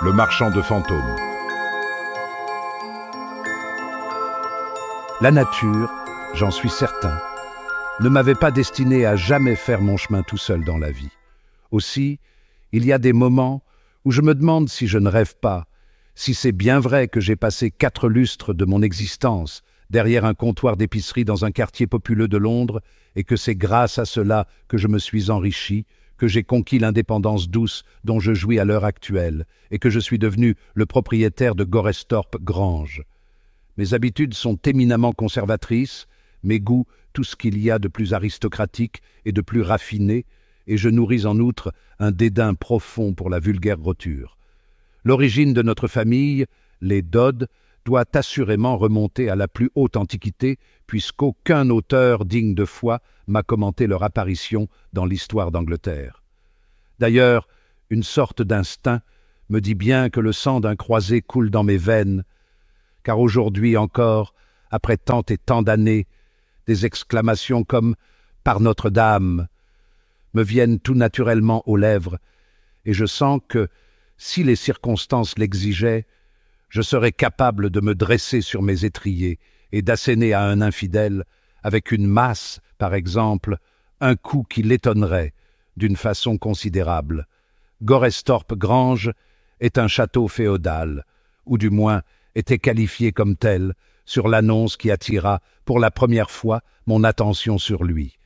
Le marchand de fantômes. La nature, j'en suis certain, ne m'avait pas destiné à jamais faire mon chemin tout seul dans la vie. Aussi, il y a des moments où je me demande si je ne rêve pas, si c'est bien vrai que j'ai passé 4 lustres de mon existence derrière un comptoir d'épicerie dans un quartier populeux de Londres et que c'est grâce à cela que je me suis enrichi, que j'ai conquis l'indépendance douce dont je jouis à l'heure actuelle et que je suis devenu le propriétaire de Gorestorp Grange. Mes habitudes sont éminemment conservatrices, mes goûts tout ce qu'il y a de plus aristocratique et de plus raffiné, et je nourris en outre un dédain profond pour la vulgaire roture. L'origine de notre famille, les Dodd, doit assurément remonter à la plus haute antiquité, puisqu'aucun auteur digne de foi m'a commenté leur apparition dans l'histoire d'Angleterre. D'ailleurs, une sorte d'instinct me dit bien que le sang d'un croisé coule dans mes veines, car aujourd'hui encore, après tant et tant d'années, des exclamations comme « Par Notre-Dame » me viennent tout naturellement aux lèvres, et je sens que, si les circonstances l'exigeaient, je serais capable de me dresser sur mes étriers et d'asséner à un infidèle, avec une masse, par exemple, un coup qui l'étonnerait d'une façon considérable. Gorestorp Grange est un château féodal, ou du moins était qualifié comme tel, sur l'annonce qui attira, pour la première fois, mon attention sur lui.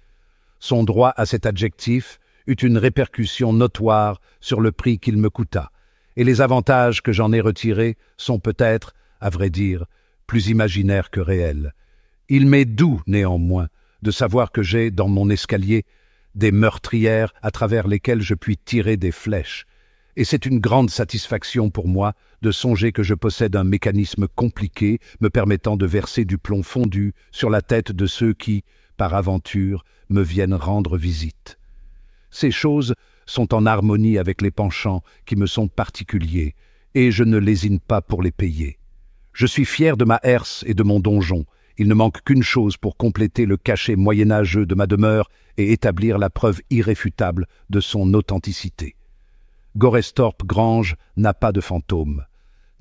Son droit à cet adjectif eut une répercussion notoire sur le prix qu'il me coûta, et les avantages que j'en ai retirés sont peut-être, à vrai dire, plus imaginaires que réels. Il m'est doux, néanmoins, de savoir que j'ai, dans mon escalier, des meurtrières à travers lesquelles je puis tirer des flèches, et c'est une grande satisfaction pour moi de songer que je possède un mécanisme compliqué me permettant de verser du plomb fondu sur la tête de ceux qui, par aventure, me viennent rendre visite. Ces choses sont en harmonie avec les penchants qui me sont particuliers, et je ne lésine pas pour les payer. Je suis fier de ma herse et de mon donjon. Il ne manque qu'une chose pour compléter le cachet moyenâgeux de ma demeure et établir la preuve irréfutable de son authenticité. Gorestorp Grange n'a pas de fantôme.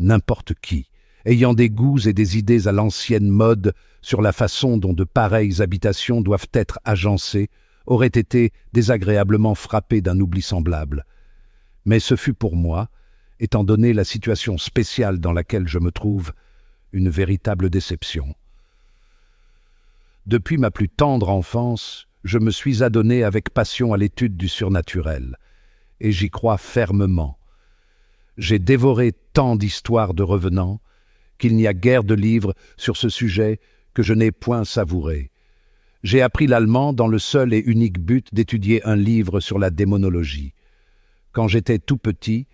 N'importe qui, ayant des goûts et des idées à l'ancienne mode sur la façon dont de pareilles habitations doivent être agencées, aurait été désagréablement frappé d'un oubli semblable. Mais ce fut pour moi, étant donné la situation spéciale dans laquelle je me trouve, une véritable déception. Depuis ma plus tendre enfance, je me suis adonné avec passion à l'étude du surnaturel, et j'y crois fermement. J'ai dévoré tant d'histoires de revenants qu'il n'y a guère de livres sur ce sujet que je n'ai point savouré. J'ai appris l'allemand dans le seul et unique but d'étudier un livre sur la démonologie. Quand j'étais tout petit,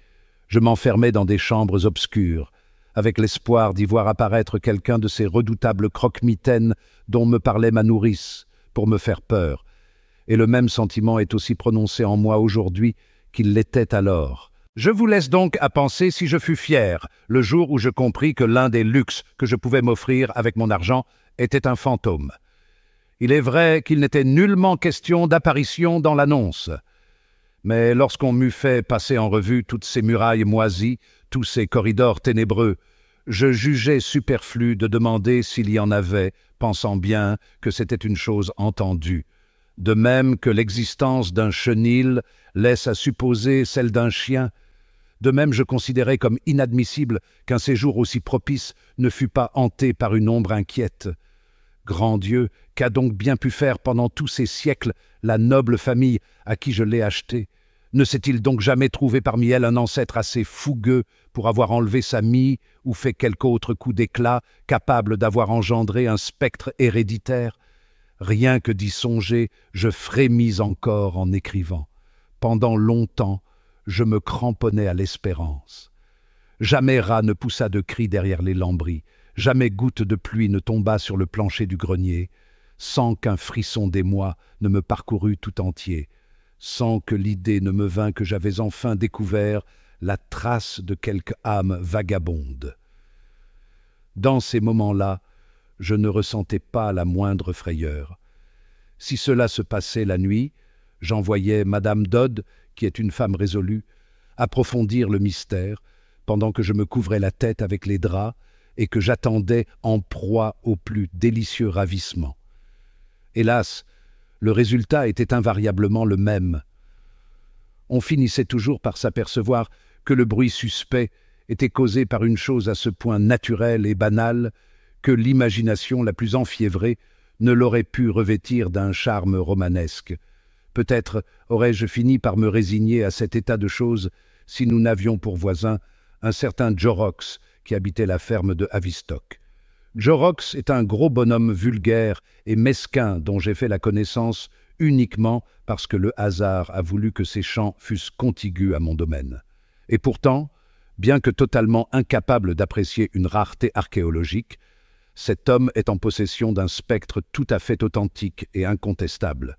je m'enfermais dans des chambres obscures, avec l'espoir d'y voir apparaître quelqu'un de ces redoutables croque-mitaines dont me parlait ma nourrice, pour me faire peur. Et le même sentiment est aussi prononcé en moi aujourd'hui qu'il l'était alors. Je vous laisse donc à penser si je fus fier, le jour où je compris que l'un des luxes que je pouvais m'offrir avec mon argent était un fantôme. Il est vrai qu'il n'était nullement question d'apparition dans l'annonce. Mais lorsqu'on m'eut fait passer en revue toutes ces murailles moisies, tous ces corridors ténébreux, je jugeais superflu de demander s'il y en avait, pensant bien que c'était une chose entendue. De même que l'existence d'un chenil laisse à supposer celle d'un chien, de même je considérais comme inadmissible qu'un séjour aussi propice ne fût pas hanté par une ombre inquiète. Grand Dieu, qu'a donc bien pu faire pendant tous ces siècles la noble famille à qui je l'ai achetée? Ne s'est-il donc jamais trouvé parmi elles un ancêtre assez fougueux pour avoir enlevé sa mie ou fait quelque autre coup d'éclat capable d'avoir engendré un spectre héréditaire? Rien que d'y songer, je frémis encore en écrivant. Pendant longtemps, je me cramponnais à l'espérance. Jamais rat ne poussa de cri derrière les lambris, jamais goutte de pluie ne tomba sur le plancher du grenier, sans qu'un frisson d'émoi ne me parcourût tout entier, sans que l'idée ne me vînt que j'avais enfin découvert la trace de quelque âme vagabonde. Dans ces moments-là, je ne ressentais pas la moindre frayeur. Si cela se passait la nuit, j'envoyais Madame Dodd, qui est une femme résolue, approfondir le mystère, pendant que je me couvrais la tête avec les draps et que j'attendais en proie au plus délicieux ravissement. Hélas, le résultat était invariablement le même. On finissait toujours par s'apercevoir que le bruit suspect était causé par une chose à ce point naturelle et banale que l'imagination la plus enfiévrée ne l'aurait pu revêtir d'un charme romanesque. Peut-être aurais-je fini par me résigner à cet état de choses si nous n'avions pour voisin un certain Jorrocks qui habitait la ferme de Havistock. Jorrocks est un gros bonhomme vulgaire et mesquin dont j'ai fait la connaissance uniquement parce que le hasard a voulu que ses champs fussent contigus à mon domaine. Et pourtant, bien que totalement incapable d'apprécier une rareté archéologique, cet homme est en possession d'un spectre tout à fait authentique et incontestable.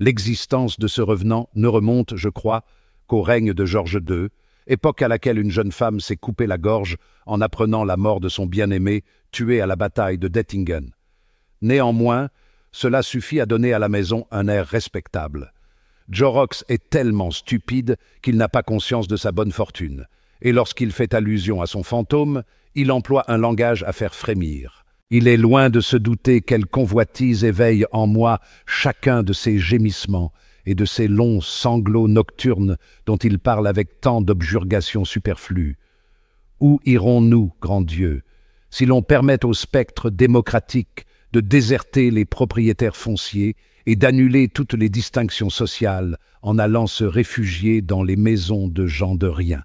L'existence de ce revenant ne remonte, je crois, qu'au règne de George II, époque à laquelle une jeune femme s'est coupé la gorge en apprenant la mort de son bien-aimé, tué à la bataille de Dettingen. Néanmoins, cela suffit à donner à la maison un air respectable. Jorrocks est tellement stupide qu'il n'a pas conscience de sa bonne fortune, et lorsqu'il fait allusion à son fantôme, il emploie un langage à faire frémir. Il est loin de se douter quelle convoitise éveille en moi chacun de ces gémissements et de ces longs sanglots nocturnes dont il parle avec tant d'objurgations superflues. Où irons-nous, grand Dieu, si l'on permet au spectre démocratique de déserter les propriétaires fonciers et d'annuler toutes les distinctions sociales en allant se réfugier dans les maisons de gens de rien?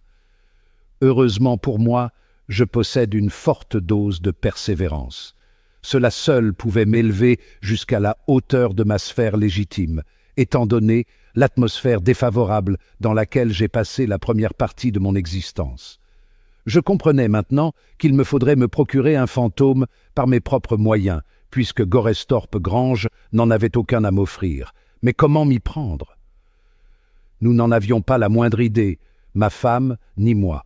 Heureusement pour moi, je possède une forte dose de persévérance. Cela seul pouvait m'élever jusqu'à la hauteur de ma sphère légitime, étant donné l'atmosphère défavorable dans laquelle j'ai passé la première partie de mon existence. Je comprenais maintenant qu'il me faudrait me procurer un fantôme par mes propres moyens, puisque Gorestorp Grange n'en avait aucun à m'offrir. Mais comment m'y prendre? Nous n'en avions pas la moindre idée, ma femme ni moi.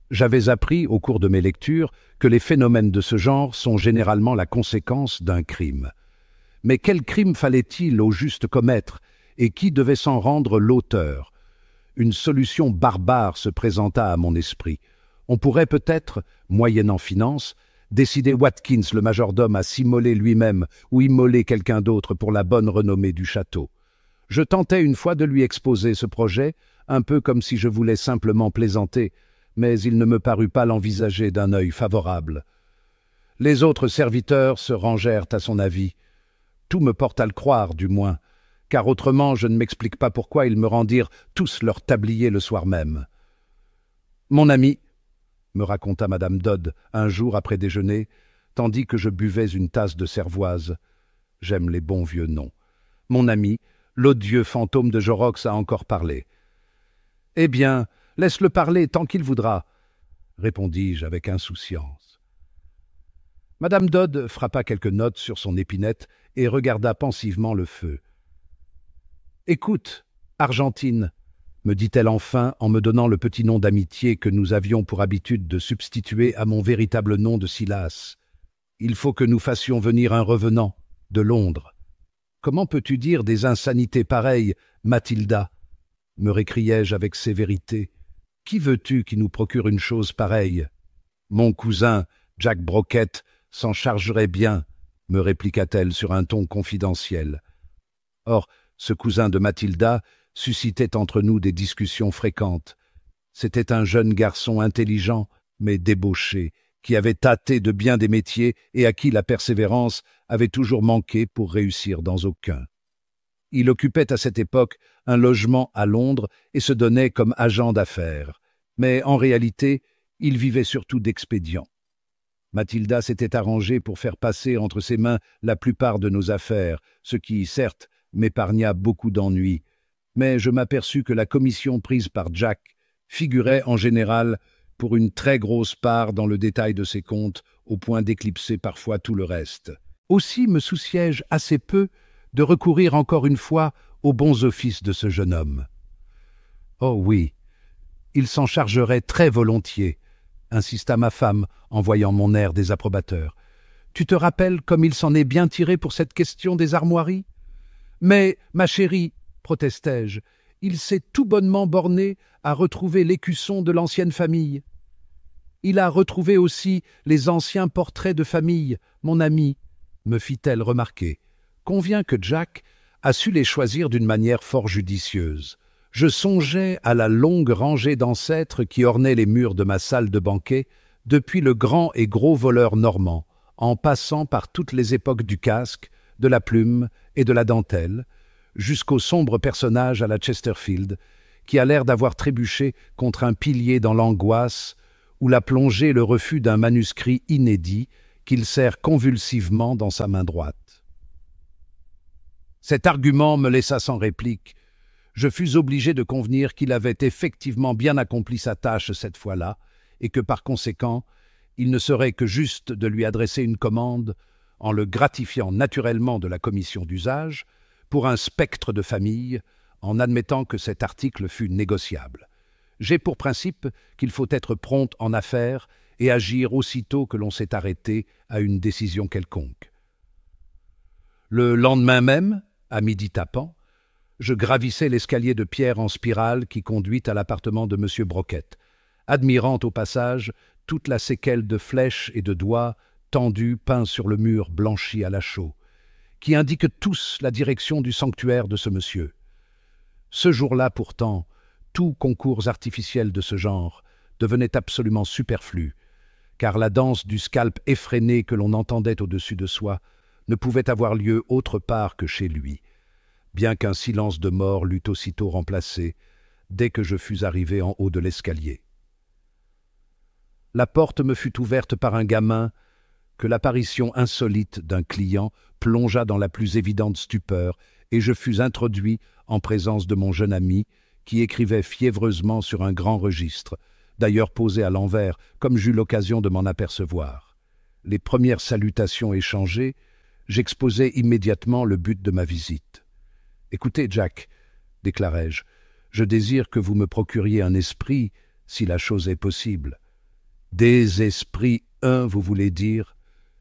J'avais appris, au cours de mes lectures, que les phénomènes de ce genre sont généralement la conséquence d'un crime. Mais quel crime fallait-il au juste commettre, et qui devait s'en rendre l'auteur? Une solution barbare se présenta à mon esprit. On pourrait peut-être, moyennant finance, décider Watkins le majordome à s'immoler lui-même ou immoler quelqu'un d'autre pour la bonne renommée du château. Je tentai une fois de lui exposer ce projet, un peu comme si je voulais simplement plaisanter, mais il ne me parut pas l'envisager d'un œil favorable. Les autres serviteurs se rangèrent à son avis. Tout me porte à le croire, du moins, car autrement je ne m'explique pas pourquoi ils me rendirent tous leur tablier le soir même. « Mon ami, » me raconta madame Dodd un jour après déjeuner, tandis que je buvais une tasse de cervoise. J'aime les bons vieux noms. « Mon ami, l'odieux fantôme de Jorrocks a encore parlé. »« Eh bien, laisse-le parler tant qu'il voudra, » répondis-je avec insouciance. Madame Dodd frappa quelques notes sur son épinette et regarda pensivement le feu. « Écoute, Argentine, » me dit-elle enfin en me donnant le petit nom d'amitié que nous avions pour habitude de substituer à mon véritable nom de Silas. « Il faut que nous fassions venir un revenant, de Londres. »« Comment peux-tu dire des insanités pareilles, Mathilda ?» me récriai-je avec sévérité. « Qui veux-tu qui nous procure une chose pareille ?»« Mon cousin, Jack Broquette, s'en chargerait bien, » me répliqua-t-elle sur un ton confidentiel. Or, ce cousin de Mathilda suscitait entre nous des discussions fréquentes. C'était un jeune garçon intelligent, mais débauché, qui avait tâté de bien des métiers et à qui la persévérance avait toujours manqué pour réussir dans aucun. Il occupait à cette époque un logement à Londres et se donnait comme agent d'affaires. Mais en réalité, il vivait surtout d'expédients. Mathilda s'était arrangée pour faire passer entre ses mains la plupart de nos affaires, ce qui, certes, m'épargna beaucoup d'ennuis. Mais je m'aperçus que la commission prise par Jack figurait en général pour une très grosse part dans le détail de ses comptes, au point d'éclipser parfois tout le reste. Aussi me souciai-je assez peu de recourir encore une fois aux bons offices de ce jeune homme. Oh oui, il s'en chargerait très volontiers, insista ma femme en voyant mon air désapprobateur. Tu te rappelles comme il s'en est bien tiré pour cette question des armoiries? Mais, ma chérie, protestai-je, il s'est tout bonnement borné à retrouver l'écusson de l'ancienne famille. Il a retrouvé aussi les anciens portraits de famille, mon ami, me fit-elle remarquer. Convient que Jack a su les choisir d'une manière fort judicieuse. Je songeais à la longue rangée d'ancêtres qui ornaient les murs de ma salle de banquet, depuis le grand et gros voleur normand, en passant par toutes les époques du casque, de la plume et de la dentelle, jusqu'au sombre personnage à la Chesterfield, qui a l'air d'avoir trébuché contre un pilier dans l'angoisse, où l'a plongé le refus d'un manuscrit inédit qu'il serre convulsivement dans sa main droite. Cet argument me laissa sans réplique. Je fus obligé de convenir qu'il avait effectivement bien accompli sa tâche cette fois-là, et que par conséquent, il ne serait que juste de lui adresser une commande, en le gratifiant naturellement de la commission d'usage, pour un spectre de famille, en admettant que cet article fût négociable. J'ai pour principe qu'il faut être prompt en affaires et agir aussitôt que l'on s'est arrêté à une décision quelconque. Le lendemain même, à midi tapant, je gravissais l'escalier de pierre en spirale qui conduit à l'appartement de M. Broquette, admirant au passage toute la séquelle de flèches et de doigts tendus peints sur le mur blanchi à la chaux, qui indiquent tous la direction du sanctuaire de ce monsieur. Ce jour-là, pourtant, tout concours artificiel de ce genre devenait absolument superflu, car la danse du scalp effréné que l'on entendait au-dessus de soi ne pouvait avoir lieu autre part que chez lui, bien qu'un silence de mort l'eût aussitôt remplacé dès que je fus arrivé en haut de l'escalier. La porte me fut ouverte par un gamin que l'apparition insolite d'un client plongea dans la plus évidente stupeur, et je fus introduit en présence de mon jeune ami, qui écrivait fiévreusement sur un grand registre, d'ailleurs posé à l'envers, comme j'eus l'occasion de m'en apercevoir. Les premières salutations échangées, j'exposai immédiatement le but de ma visite. « Écoutez, Jack, déclarai-je, je désire que vous me procuriez un esprit, si la chose est possible. »« Des esprits, vous voulez dire ?»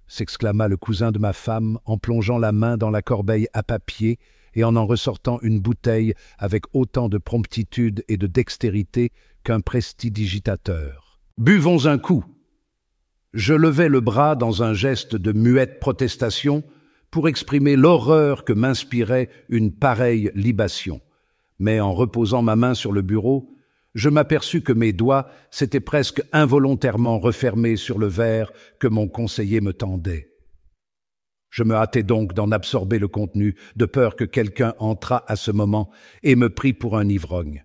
s'exclama le cousin de ma femme en plongeant la main dans la corbeille à papier et en ressortant une bouteille avec autant de promptitude et de dextérité qu'un prestidigitateur. « Buvons un coup !» Je levai le bras dans un geste de muette protestation pour exprimer l'horreur que m'inspirait une pareille libation. Mais en reposant ma main sur le bureau, je m'aperçus que mes doigts s'étaient presque involontairement refermés sur le verre que mon conseiller me tendait. Je me hâtai donc d'en absorber le contenu, de peur que quelqu'un entrât à ce moment et me prît pour un ivrogne.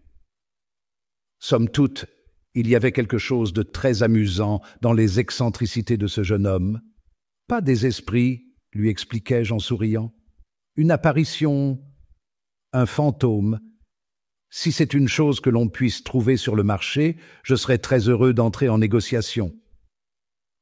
Somme toute, il y avait quelque chose de très amusant dans les excentricités de ce jeune homme. « Pas des esprits », lui expliquai-je en souriant. « Une apparition, un fantôme. Si c'est une chose que l'on puisse trouver sur le marché, je serais très heureux d'entrer en négociation. »«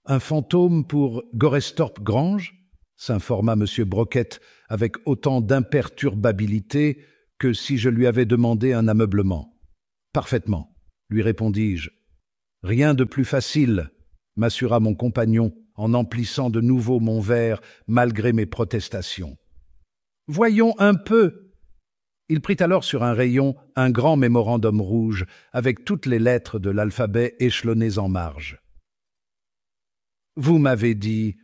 Un fantôme pour Goresthorpe Grange ?» s'informa M. Broquette avec autant d'imperturbabilité que si je lui avais demandé un ameublement. « Parfaitement, » lui répondis-je. « Rien de plus facile, » m'assura mon compagnon en emplissant de nouveau mon verre malgré mes protestations. « Voyons un peu !» Il prit alors sur un rayon un grand mémorandum rouge avec toutes les lettres de l'alphabet échelonnées en marge. « Vous m'avez dit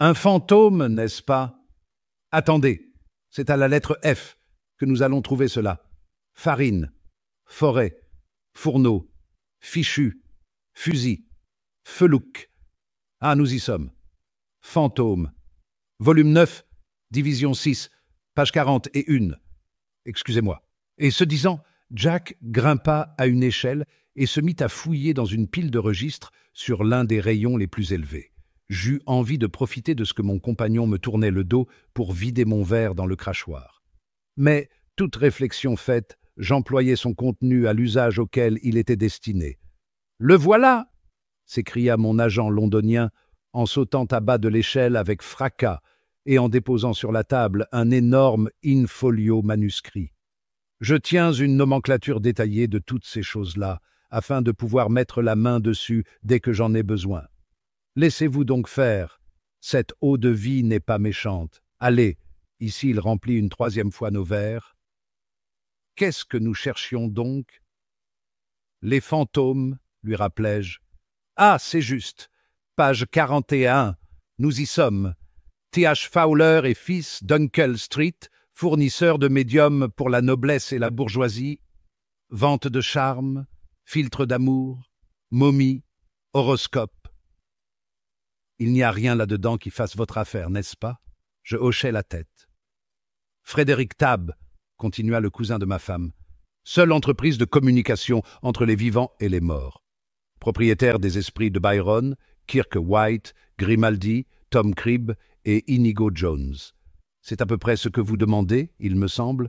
un fantôme, n'est-ce pas? Attendez, c'est à la lettre F que nous allons trouver cela. Farine, forêt, fourneau, fichu, fusil, felouque. Ah, nous y sommes. Fantôme. Volume 9, division 6, page 40 et 1. Excusez-moi. » Et ce disant, Jack grimpa à une échelle et se mit à fouiller dans une pile de registres sur l'un des rayons les plus élevés. J'eus envie de profiter de ce que mon compagnon me tournait le dos pour vider mon verre dans le crachoir. Mais, toute réflexion faite, j'employai son contenu à l'usage auquel il était destiné. « Le voilà !» s'écria mon agent londonien en sautant à bas de l'échelle avec fracas et en déposant sur la table un énorme in-folio manuscrit. Je tiens une nomenclature détaillée de toutes ces choses-là, afin de pouvoir mettre la main dessus dès que j'en ai besoin. Laissez-vous donc faire. Cette eau-de-vie n'est pas méchante. Allez, ici il remplit une troisième fois nos verres. Qu'est-ce que nous cherchions donc? Les fantômes, lui rappelai-je. Ah, c'est juste. Page 41. Nous y sommes. T.H. Fowler et fils, d'Uncle Street, fournisseur de médiums pour la noblesse et la bourgeoisie. Vente de charme, filtre d'amour, momie, horoscope. Il n'y a rien là-dedans qui fasse votre affaire, n'est-ce pas? Je hochai la tête. Frédéric Tabb, continua le cousin de ma femme, seule entreprise de communication entre les vivants et les morts. Propriétaire des esprits de Byron, Kirk White, Grimaldi, Tom Cribb et Inigo Jones. C'est à peu près ce que vous demandez, il me semble.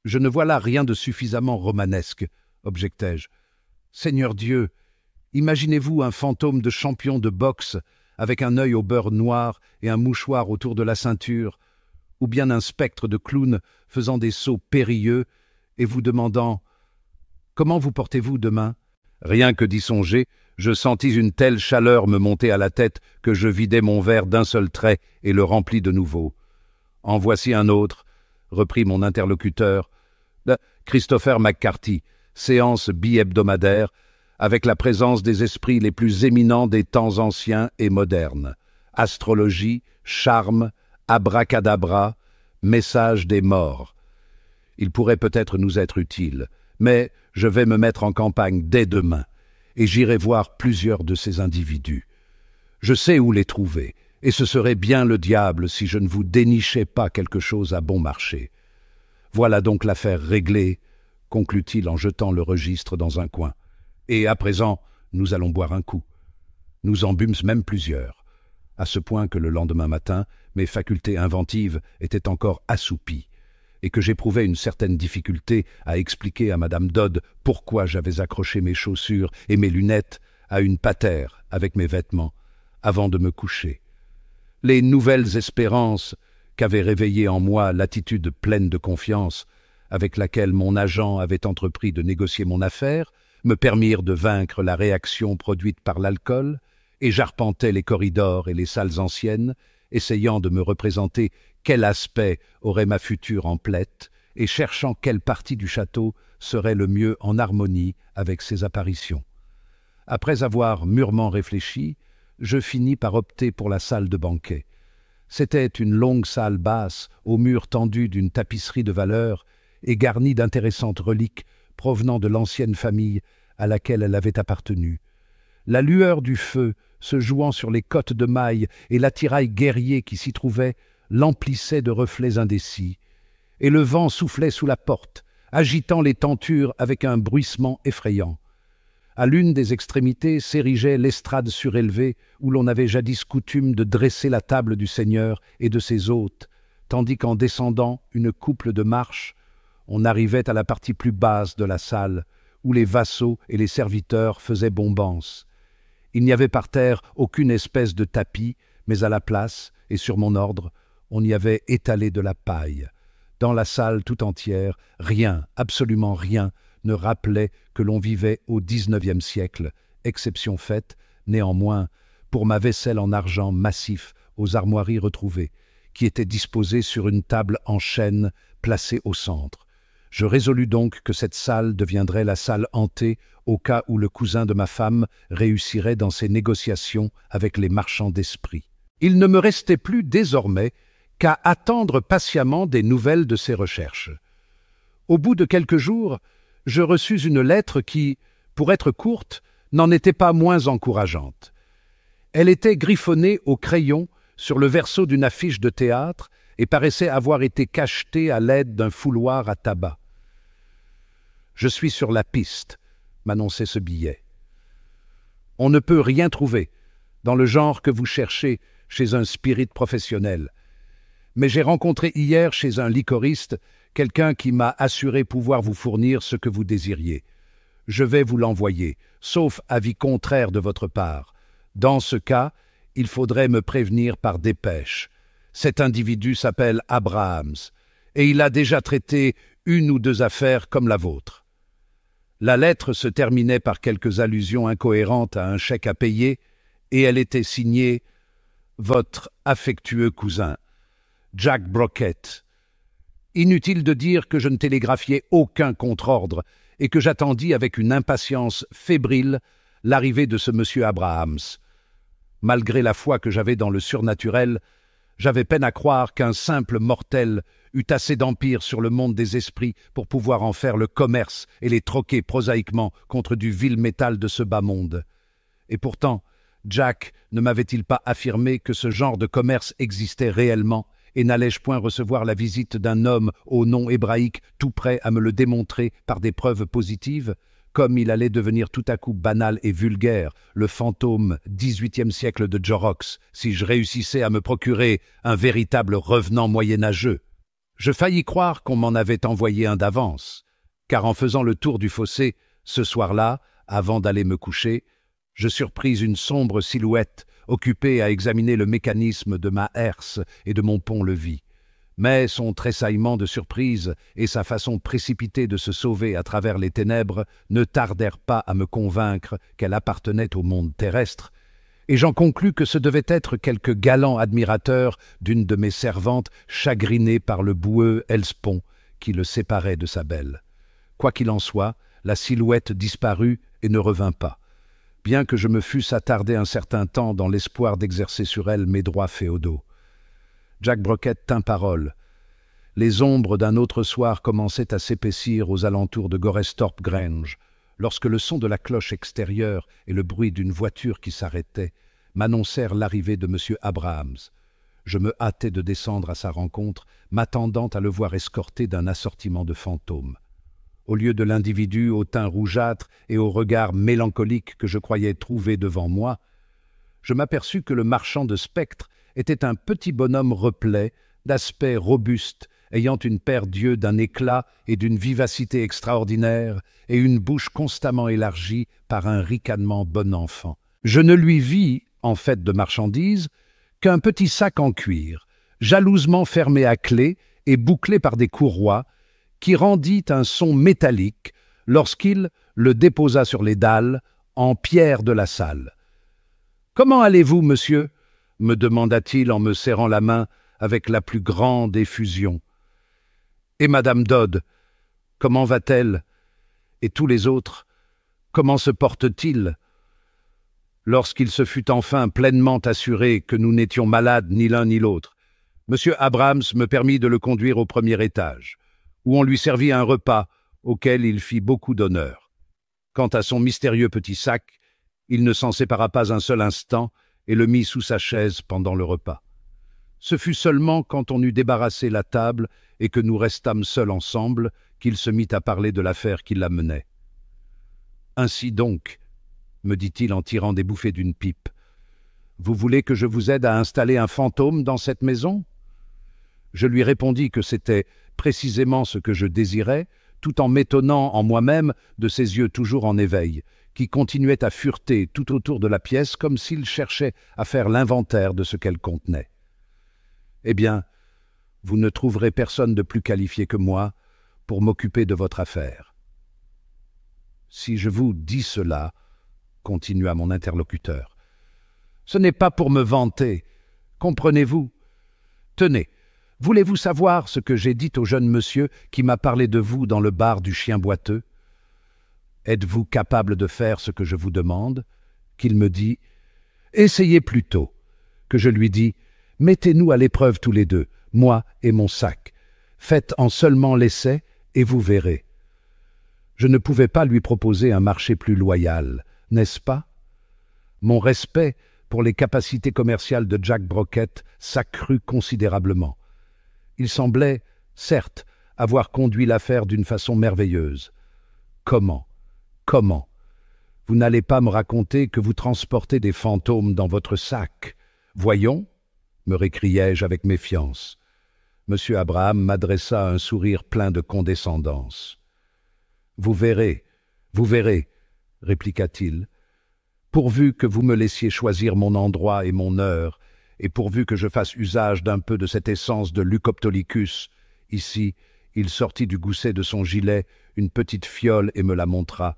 Je ne vois là rien de suffisamment romanesque, objectai-je. Seigneur Dieu, imaginez-vous un fantôme de champion de boxe avec un œil au beurre noir et un mouchoir autour de la ceinture, ou bien un spectre de clown faisant des sauts périlleux et vous demandant « Comment vous portez-vous demain ?» Rien que d'y songer, je sentis une telle chaleur me monter à la tête que je vidai mon verre d'un seul trait et le remplis de nouveau. « En voici un autre, » reprit mon interlocuteur. « Christopher McCarthy, séance bi-hebdomadaire, avec la présence des esprits les plus éminents des temps anciens et modernes. Astrologie, charme, abracadabra, message des morts. Il pourrait peut-être nous être utile, mais je vais me mettre en campagne dès demain, et j'irai voir plusieurs de ces individus. Je sais où les trouver, et ce serait bien le diable si je ne vous dénichais pas quelque chose à bon marché. Voilà donc l'affaire réglée, conclut-il en jetant le registre dans un coin. Et à présent, nous allons boire un coup. Nous en bûmes même plusieurs, à ce point que le lendemain matin, mes facultés inventives étaient encore assoupies, et que j'éprouvais une certaine difficulté à expliquer à Madame Dodd pourquoi j'avais accroché mes chaussures et mes lunettes à une patère avec mes vêtements, avant de me coucher. Les nouvelles espérances qu'avait réveillées en moi l'attitude pleine de confiance avec laquelle mon agent avait entrepris de négocier mon affaire me permirent de vaincre la réaction produite par l'alcool, et j'arpentais les corridors et les salles anciennes, essayant de me représenter quel aspect aurait ma future emplette, et cherchant quelle partie du château serait le mieux en harmonie avec ces apparitions. Après avoir mûrement réfléchi, je finis par opter pour la salle de banquet. C'était une longue salle basse, aux murs tendus d'une tapisserie de valeur et garnie d'intéressantes reliques provenant de l'ancienne famille à laquelle elle avait appartenu. La lueur du feu, se jouant sur les cottes de mailles et l'attirail guerrier qui s'y trouvait, l'emplissait de reflets indécis, et le vent soufflait sous la porte, agitant les tentures avec un bruissement effrayant. À l'une des extrémités s'érigeait l'estrade surélevée où l'on avait jadis coutume de dresser la table du Seigneur et de ses hôtes, tandis qu'en descendant une couple de marches, on arrivait à la partie plus basse de la salle, où les vassaux et les serviteurs faisaient bombance. Il n'y avait par terre aucune espèce de tapis, mais à la place, et sur mon ordre, on y avait étalé de la paille. Dans la salle tout entière, rien, absolument rien, ne rappelait que l'on vivait au XIXe siècle, exception faite, néanmoins, pour ma vaisselle en argent massif aux armoiries retrouvées, qui était disposée sur une table en chêne placée au centre. Je résolus donc que cette salle deviendrait la salle hantée au cas où le cousin de ma femme réussirait dans ses négociations avec les marchands d'esprits. Il ne me restait plus désormais qu'à attendre patiemment des nouvelles de ces recherches. Au bout de quelques jours, je reçus une lettre qui, pour être courte, n'en était pas moins encourageante. Elle était griffonnée au crayon sur le verso d'une affiche de théâtre et paraissait avoir été cachetée à l'aide d'un fouloir à tabac. « Je suis sur la piste », m'annonçait ce billet. « On ne peut rien trouver, dans le genre que vous cherchez chez un spirit professionnel. Mais j'ai rencontré hier chez un liquoriste quelqu'un qui m'a assuré pouvoir vous fournir ce que vous désiriez. Je vais vous l'envoyer, sauf avis contraire de votre part. Dans ce cas, il faudrait me prévenir par dépêche. Cet individu s'appelle Abrahams, et il a déjà traité une ou deux affaires comme la vôtre. » La lettre se terminait par quelques allusions incohérentes à un chèque à payer, et elle était signée « Votre affectueux cousin, Jack Brockett ». Inutile de dire que je ne télégraphiais aucun contre-ordre et que j'attendis avec une impatience fébrile l'arrivée de ce monsieur Abrahams. Malgré la foi que j'avais dans le surnaturel, j'avais peine à croire qu'un simple mortel eût assez d'empire sur le monde des esprits pour pouvoir en faire le commerce et les troquer prosaïquement contre du vil métal de ce bas monde. Et pourtant, Jack ne m'avait-il pas affirmé que ce genre de commerce existait réellement, et n'allais-je point recevoir la visite d'un homme au nom hébraïque tout prêt à me le démontrer par des preuves positives, comme il allait devenir tout à coup banal et vulgaire, le fantôme XVIIIe siècle de Jorrocks, si je réussissais à me procurer un véritable revenant moyenâgeux. Je faillis croire qu'on m'en avait envoyé un d'avance, car en faisant le tour du fossé, ce soir-là, avant d'aller me coucher, je surpris une sombre silhouette occupée à examiner le mécanisme de ma herse et de mon pont-levis. Mais son tressaillement de surprise et sa façon précipitée de se sauver à travers les ténèbres ne tardèrent pas à me convaincre qu'elle appartenait au monde terrestre, et j'en conclus que ce devait être quelque galant admirateur d'une de mes servantes chagrinée par le boueux Hellespont qui le séparait de sa belle. Quoi qu'il en soit, la silhouette disparut et ne revint pas, bien que je me fusse attardé un certain temps dans l'espoir d'exercer sur elle mes droits féodaux. Jack Brocket tint parole. Les ombres d'un autre soir commençaient à s'épaissir aux alentours de Goresthorpe Grange, lorsque le son de la cloche extérieure et le bruit d'une voiture qui s'arrêtait m'annoncèrent l'arrivée de M. Abrahams. Je me hâtai de descendre à sa rencontre, m'attendant à le voir escorté d'un assortiment de fantômes. Au lieu de l'individu au teint rougeâtre et au regard mélancolique que je croyais trouver devant moi, je m'aperçus que le marchand de spectres était un petit bonhomme replet, d'aspect robuste, ayant une paire d'yeux d'un éclat et d'une vivacité extraordinaire, et une bouche constamment élargie par un ricanement bon enfant. Je ne lui vis, en fait de marchandise, qu'un petit sac en cuir, jalousement fermé à clé et bouclé par des courroies, qui rendit un son métallique lorsqu'il le déposa sur les dalles, en pierre de la salle. « Comment allez-vous, monsieur ?» me demanda-t-il en me serrant la main avec la plus grande effusion. « Et Madame Dodd, comment va-t-elle? Et tous les autres, comment se portent-ils » Lorsqu'il se fut enfin pleinement assuré que nous n'étions malades ni l'un ni l'autre, M. Abrahams me permit de le conduire au premier étage, où on lui servit un repas auquel il fit beaucoup d'honneur. Quant à son mystérieux petit sac, il ne s'en sépara pas un seul instant et le mit sous sa chaise pendant le repas. Ce fut seulement quand on eut débarrassé la table et que nous restâmes seuls ensemble qu'il se mit à parler de l'affaire qui l'amenait. « Ainsi donc, » me dit-il en tirant des bouffées d'une pipe, « vous voulez que je vous aide à installer un fantôme dans cette maison ?» Je lui répondis que c'était précisément ce que je désirais, tout en m'étonnant en moi-même de ses yeux toujours en éveil, qui continuaient à fureter tout autour de la pièce comme s'il cherchait à faire l'inventaire de ce qu'elle contenait. « Eh bien, vous ne trouverez personne de plus qualifié que moi pour m'occuper de votre affaire. » Si je vous dis cela, continua mon interlocuteur, ce n'est pas pour me vanter, comprenez-vous? Tenez, voulez-vous savoir ce que j'ai dit au jeune monsieur qui m'a parlé de vous dans le bar du Chien Boiteux? Êtes-vous capable de faire ce que je vous demande? Qu'il me dit, essayez plutôt. Que je lui dis, mettez-nous à l'épreuve tous les deux, moi et mon sac. Faites en seulement l'essai et vous verrez. Je ne pouvais pas lui proposer un marché plus loyal, n'est-ce pas? Mon respect pour les capacités commerciales de Jack Brocket s'accrut considérablement. Il semblait, certes, avoir conduit l'affaire d'une façon merveilleuse. Comment? Vous n'allez pas me raconter que vous transportez des fantômes dans votre sac? Voyons, me récriai-je avec méfiance. M. Abraham m'adressa un sourire plein de condescendance. Vous verrez, répliqua-t-il. Pourvu que vous me laissiez choisir mon endroit et mon heure, et pourvu que je fasse usage d'un peu de cette essence de Lucoptolicus, ici, il sortit du gousset de son gilet une petite fiole et me la montra.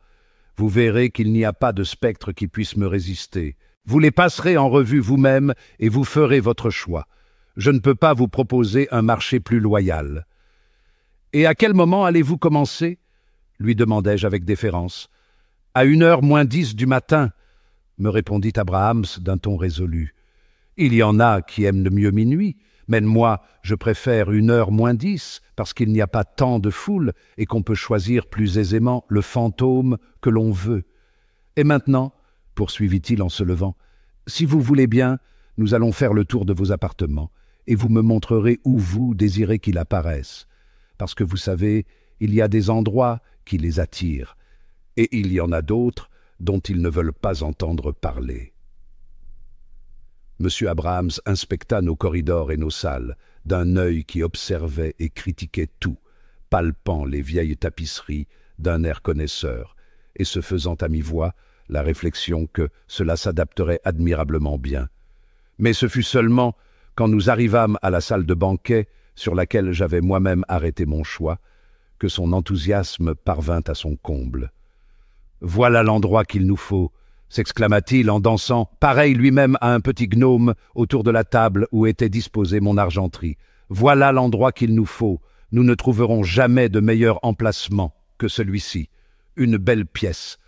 Vous verrez qu'il n'y a pas de spectre qui puisse me résister. Vous les passerez en revue vous-même et vous ferez votre choix. Je ne peux pas vous proposer un marché plus loyal. Et à quel moment allez-vous commencer? Lui demandai-je avec déférence. À 1h moins 10 du matin, me répondit Abrahams d'un ton résolu. Il y en a qui aiment mieux minuit, mais moi, je préfère 1h moins 10, parce qu'il n'y a pas tant de foule et qu'on peut choisir plus aisément le fantôme que l'on veut. Et maintenant, poursuivit-il en se levant, si vous voulez bien, nous allons faire le tour de vos appartements, et vous me montrerez où vous désirez qu'il apparaisse. Parce que vous savez, il y a des endroits qui les attirent, et il y en a d'autres dont ils ne veulent pas entendre parler. M. Abrahams inspecta nos corridors et nos salles d'un œil qui observait et critiquait tout, palpant les vieilles tapisseries d'un air connaisseur, et se faisant à mi-voix la réflexion que cela s'adapterait admirablement bien. Mais ce fut seulement quand nous arrivâmes à la salle de banquet, sur laquelle j'avais moi-même arrêté mon choix, que son enthousiasme parvint à son comble. « Voilà l'endroit qu'il nous faut !» s'exclama-t-il en dansant, pareil lui-même à un petit gnome, autour de la table où était disposée mon argenterie. « Voilà l'endroit qu'il nous faut. Nous ne trouverons jamais de meilleur emplacement que celui-ci. Une belle pièce,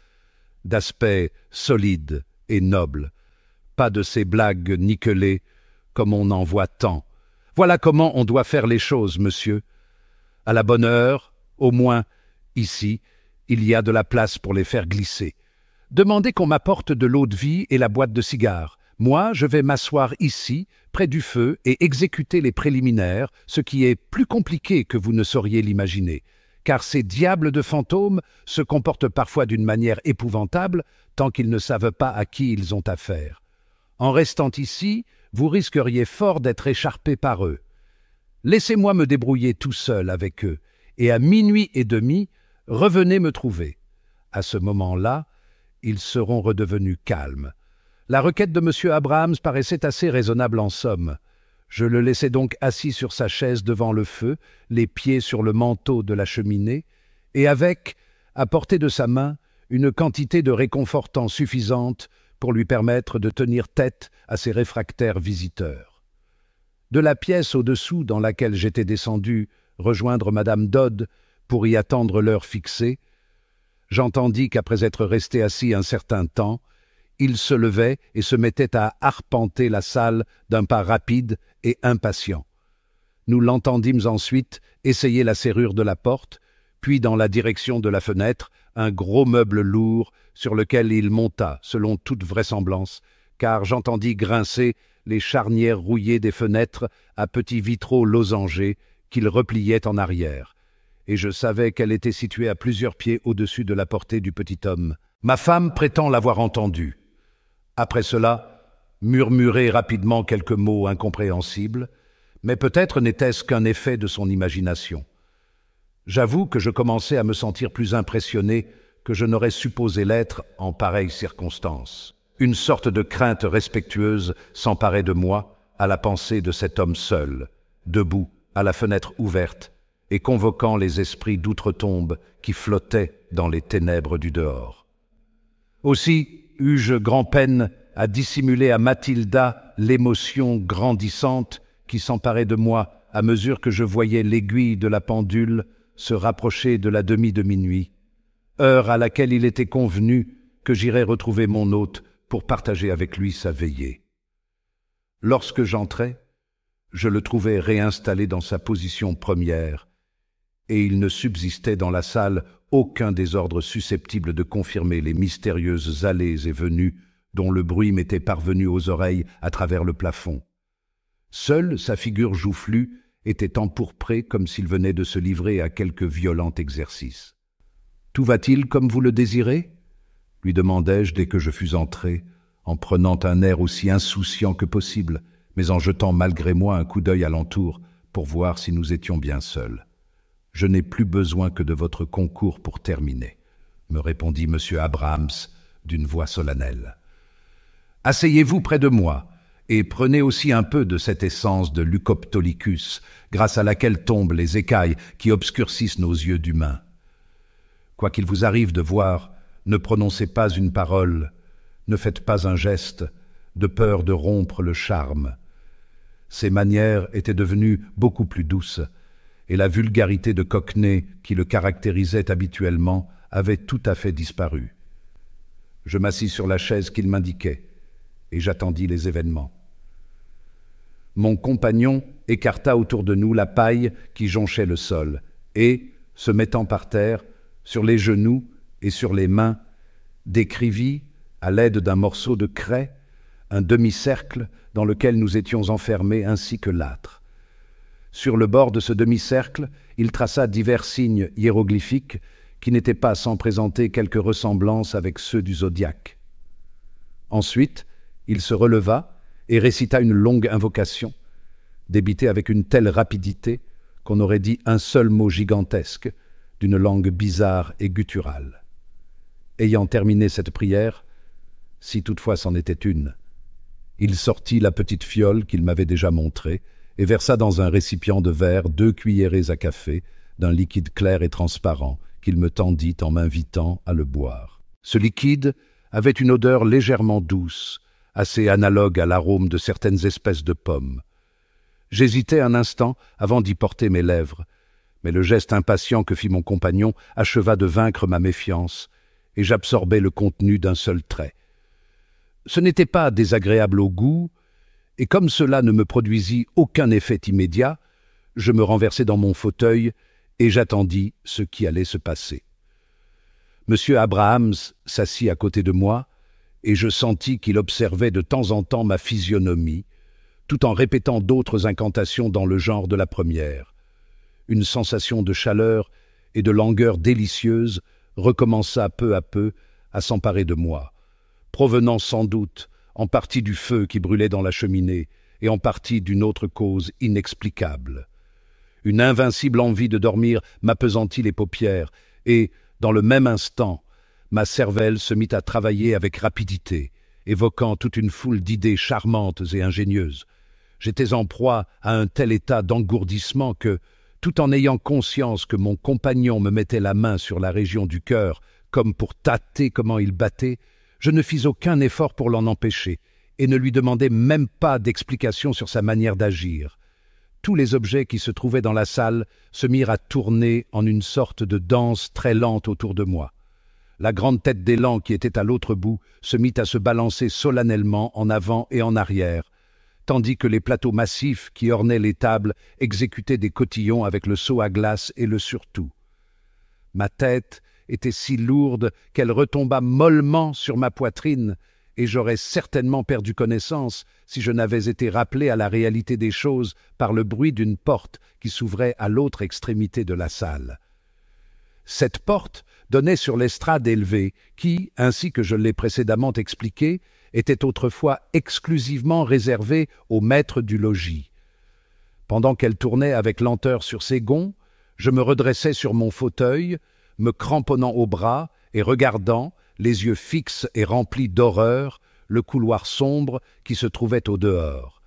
d'aspect solide et noble. Pas de ces blagues nickelées, comme on en voit tant. Voilà comment on doit faire les choses, monsieur. À la bonne heure, au moins, ici, il y a de la place pour les faire glisser. Demandez qu'on m'apporte de l'eau-de-vie et la boîte de cigares. Moi, je vais m'asseoir ici, près du feu, et exécuter les préliminaires, ce qui est plus compliqué que vous ne sauriez l'imaginer, car ces diables de fantômes se comportent parfois d'une manière épouvantable, tant qu'ils ne savent pas à qui ils ont affaire. En restant ici, vous risqueriez fort d'être écharpé par eux. Laissez-moi me débrouiller tout seul avec eux, et à 00:30, revenez me trouver. À ce moment-là, ils seront redevenus calmes. La requête de M. Abrahams paraissait assez raisonnable en somme. Je le laissai donc assis sur sa chaise devant le feu, les pieds sur le manteau de la cheminée, et avec, à portée de sa main, une quantité de réconfortant suffisante pour lui permettre de tenir tête à ses réfractaires visiteurs. De la pièce au-dessous dans laquelle j'étais descendu rejoindre Madame Dodd pour y attendre l'heure fixée, j'entendis qu'après être resté assis un certain temps, il se levait et se mettait à arpenter la salle d'un pas rapide et impatient. Nous l'entendîmes ensuite essayer la serrure de la porte, puis dans la direction de la fenêtre, un gros meuble lourd sur lequel il monta, selon toute vraisemblance, car j'entendis grincer les charnières rouillées des fenêtres à petits vitraux losangés qu'il repliait en arrière, et je savais qu'elle était située à plusieurs pieds au-dessus de la portée du petit homme. Ma femme prétend l'avoir entendu. Après cela, murmurer rapidement quelques mots incompréhensibles, mais peut-être n'était-ce qu'un effet de son imagination. J'avoue que je commençais à me sentir plus impressionné que je n'aurais supposé l'être en pareille circonstance. Une sorte de crainte respectueuse s'emparait de moi à la pensée de cet homme seul, debout, à la fenêtre ouverte, et convoquant les esprits d'outre-tombe qui flottaient dans les ténèbres du dehors. Aussi eus-je grand-peine à dissimuler à Mathilda l'émotion grandissante qui s'emparait de moi à mesure que je voyais l'aiguille de la pendule se rapprocher de la demie de minuit, heure à laquelle il était convenu que j'irais retrouver mon hôte pour partager avec lui sa veillée. Lorsque j'entrai, je le trouvai réinstallé dans sa position première, et il ne subsistait dans la salle aucun désordre susceptible de confirmer les mystérieuses allées et venues dont le bruit m'était parvenu aux oreilles à travers le plafond. Seule sa figure joufflue était empourprée comme s'il venait de se livrer à quelque violent exercice. « Tout va-t-il comme vous le désirez ?» lui demandai-je dès que je fus entré, en prenant un air aussi insouciant que possible, mais en jetant malgré moi un coup d'œil alentour pour voir si nous étions bien seuls. « Je n'ai plus besoin que de votre concours pour terminer, » me répondit M. Abrahams d'une voix solennelle. « Asseyez-vous près de moi et prenez aussi un peu de cette essence de Lucoptolicus, grâce à laquelle tombent les écailles qui obscurcissent nos yeux d'humains. Quoi qu'il vous arrive de voir, ne prononcez pas une parole, ne faites pas un geste, de peur de rompre le charme. » Ses manières étaient devenues beaucoup plus douces, et la vulgarité de cockney qui le caractérisait habituellement avait tout à fait disparu. Je m'assis sur la chaise qu'il m'indiquait, et j'attendis les événements. Mon compagnon écarta autour de nous la paille qui jonchait le sol, et, se mettant par terre, sur les genoux et sur les mains, décrivit, à l'aide d'un morceau de craie, un demi-cercle dans lequel nous étions enfermés ainsi que l'âtre. Sur le bord de ce demi-cercle, il traça divers signes hiéroglyphiques qui n'étaient pas sans présenter quelque ressemblance avec ceux du zodiaque. Ensuite, il se releva et récita une longue invocation, débitée avec une telle rapidité qu'on aurait dit un seul mot gigantesque, d'une langue bizarre et gutturale. Ayant terminé cette prière, si toutefois c'en était une, il sortit la petite fiole qu'il m'avait déjà montrée et versa dans un récipient de verre 2 cuillerées à café d'un liquide clair et transparent qu'il me tendit en m'invitant à le boire. Ce liquide avait une odeur légèrement douce, assez analogue à l'arôme de certaines espèces de pommes. J'hésitai un instant avant d'y porter mes lèvres, mais le geste impatient que fit mon compagnon acheva de vaincre ma méfiance, et j'absorbai le contenu d'un seul trait. Ce n'était pas désagréable au goût, et comme cela ne me produisit aucun effet immédiat, je me renversai dans mon fauteuil et j'attendis ce qui allait se passer. Monsieur Abrahams s'assit à côté de moi, et je sentis qu'il observait de temps en temps ma physionomie, tout en répétant d'autres incantations dans le genre de la première. Une sensation de chaleur et de langueur délicieuse recommença peu à peu à s'emparer de moi, provenant sans doute en partie du feu qui brûlait dans la cheminée et en partie d'une autre cause inexplicable. Une invincible envie de dormir m'appesantit les paupières et, dans le même instant, ma cervelle se mit à travailler avec rapidité, évoquant toute une foule d'idées charmantes et ingénieuses. J'étais en proie à un tel état d'engourdissement que, tout en ayant conscience que mon compagnon me mettait la main sur la région du cœur, comme pour tâter comment il battait, je ne fis aucun effort pour l'en empêcher, et ne lui demandai même pas d'explication sur sa manière d'agir. Tous les objets qui se trouvaient dans la salle se mirent à tourner en une sorte de danse très lente autour de moi. La grande tête d'élan qui était à l'autre bout se mit à se balancer solennellement en avant et en arrière, tandis que les plateaux massifs qui ornaient les tables exécutaient des cotillons avec le seau à glace et le surtout. Ma tête était si lourde qu'elle retomba mollement sur ma poitrine, et j'aurais certainement perdu connaissance si je n'avais été rappelé à la réalité des choses par le bruit d'une porte qui s'ouvrait à l'autre extrémité de la salle. Cette porte donnait sur l'estrade élevée qui, ainsi que je l'ai précédemment expliqué, était autrefois exclusivement réservée au maître du logis. Pendant qu'elle tournait avec lenteur sur ses gonds, je me redressais sur mon fauteuil, me cramponnant au bras et regardant, les yeux fixes et remplis d'horreur, le couloir sombre qui se trouvait au dehors.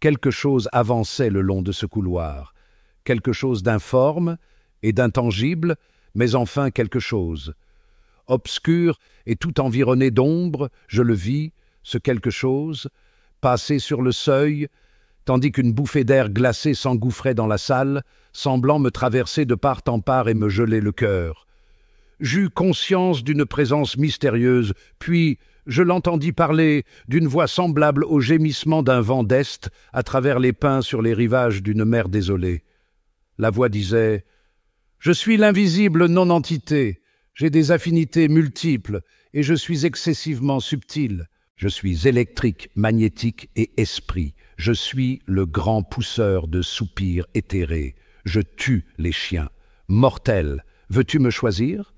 Quelque chose avançait le long de ce couloir, quelque chose d'informe et d'intangible, mais enfin quelque chose. Obscur et tout environné d'ombre, je le vis, ce quelque chose, passer sur le seuil, tandis qu'une bouffée d'air glacé s'engouffrait dans la salle, semblant me traverser de part en part et me geler le cœur. J'eus conscience d'une présence mystérieuse, puis je l'entendis parler d'une voix semblable au gémissement d'un vent d'est à travers les pins sur les rivages d'une mer désolée. La voix disait « Je suis l'invisible non-entité, j'ai des affinités multiples et je suis excessivement subtil. Je suis électrique, magnétique et esprit. Je suis le grand pousseur de soupirs éthérés. Je tue les chiens. Mortel, veux-tu me choisir ?»